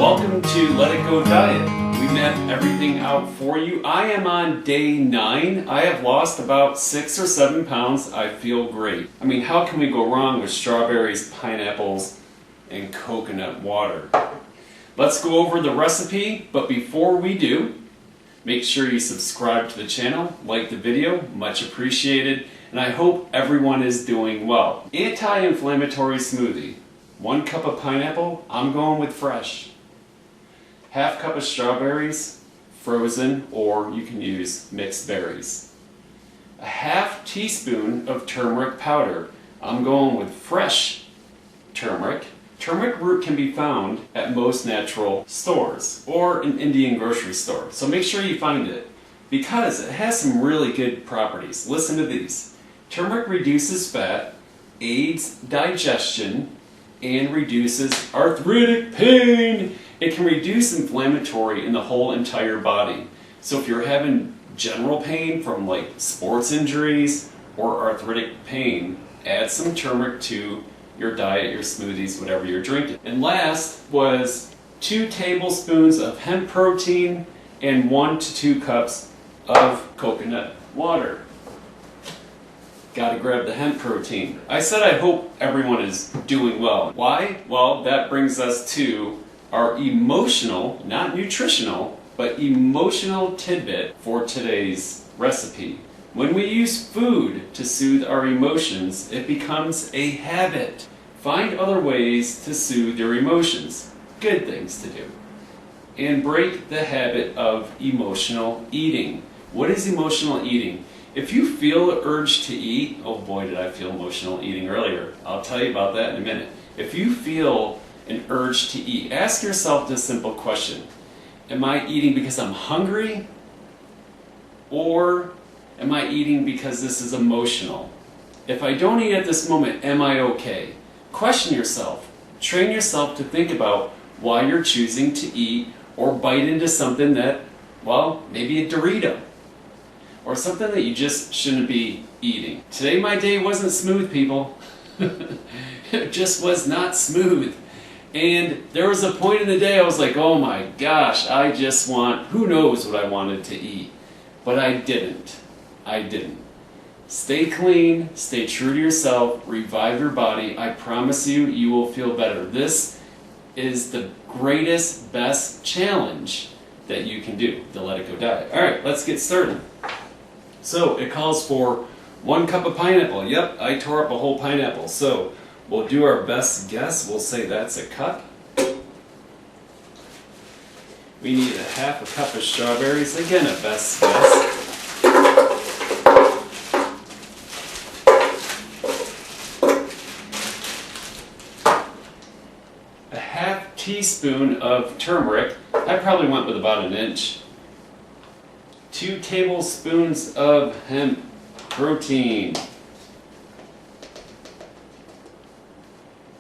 Welcome to Let It Go Diet. We map everything out for you. I am on day 9. I have lost about 6 or 7 pounds. I feel great. I mean, how can we go wrong with strawberries, pineapples, and coconut water? Let's go over the recipe, but before we do, make sure you subscribe to the channel, like the video, much appreciated, and I hope everyone is doing well. Anti-inflammatory smoothie. 1 cup of pineapple, I'm going with fresh. Half cup of strawberries, frozen, or you can use mixed berries. A half teaspoon of turmeric powder. I'm going with fresh turmeric. Turmeric root can be found at most natural stores or an Indian grocery store. So make sure you find it because it has some really good properties. Listen to these. Turmeric reduces fat, aids digestion, and reduces arthritic pain. It can reduce inflammatory in the whole entire body. So if you're having general pain from like sports injuries or arthritic pain, add some turmeric to your diet, your smoothies, whatever you're drinking. And last was 2 tablespoons of hemp protein and 1 to 2 cups of coconut water. Gotta grab the hemp protein. I said I hope everyone is doing well. Why? Well, that brings us to our emotional, not nutritional, but emotional tidbit for today's recipe. When we use food to soothe our emotions, it becomes a habit. Find other ways to soothe your emotions, good things to do, and break the habit of emotional eating. What is emotional eating? If you feel the urge to eat, oh boy did I feel emotional eating earlier. I'll tell you about that in a minute. If you feel an urge to eat, ask yourself this simple question. Am I eating because I'm hungry? Or am I eating because this is emotional? If I don't eat at this moment, am I okay? Question yourself. Train yourself to think about why you're choosing to eat or bite into something that, well, maybe a Dorito. Or something that you just shouldn't be eating. Today my day wasn't smooth, people. It just was not smooth. And there was a point in the day I was like, oh my gosh, I just want, who knows what I wanted to eat. But I didn't. Stay clean, stay true to yourself, revive your body. I promise you, you will feel better. This is the greatest, best challenge that you can do, the Let It Go Diet. All right, let's get started. So it calls for 1 cup of pineapple. Yep, I tore up a whole pineapple. So we'll do our best guess. We'll say that's a cup. We need a half a cup of strawberries. Again, a best guess. A half teaspoon of turmeric. I probably went with about 1 inch. 2 tablespoons of hemp protein.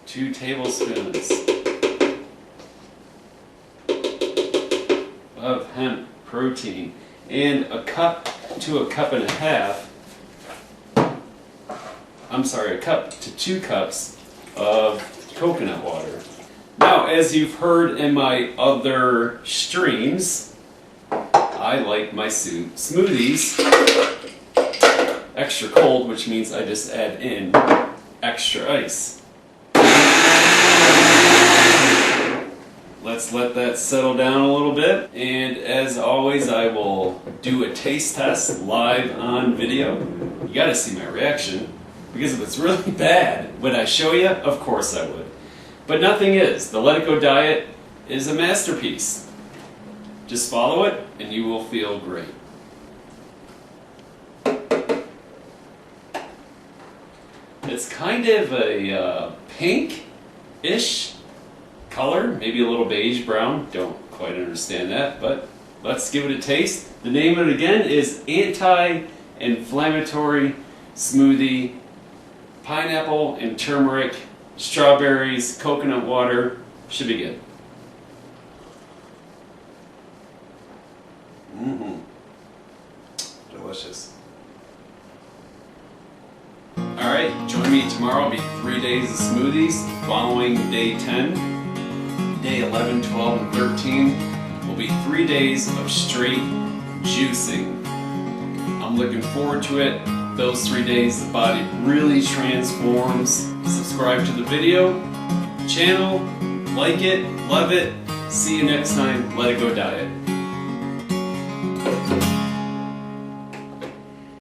2 tablespoons of hemp protein. And a cup to a cup and a half. I'm sorry, a cup to 2 cups of coconut water. Now, as you've heard in my other streams, I like my smoothies extra cold, which means I just add in extra ice. Let's let that settle down a little bit. And as always, I will do a taste test live on video. You gotta see my reaction, because if it's really bad, would I show you? Of course I would. But nothing is. The Let It Go Diet is a masterpiece. Just follow it and you will feel great. It's kind of a pink-ish color, maybe a little beige brown. Don't quite understand that, but let's give it a taste. The name of it again is Anti-Inflammatory Smoothie. Pineapple and turmeric, strawberries, coconut water. Should be good. Delicious. Alright, join me tomorrow. It'll be 3 days of smoothies following day 10. day 11, 12, and 13 will be 3 days of straight juicing. I'm looking forward to it. Those 3 days, the body really transforms. Subscribe to the video, channel, like it, love it. See you next time. Let It Go Diet.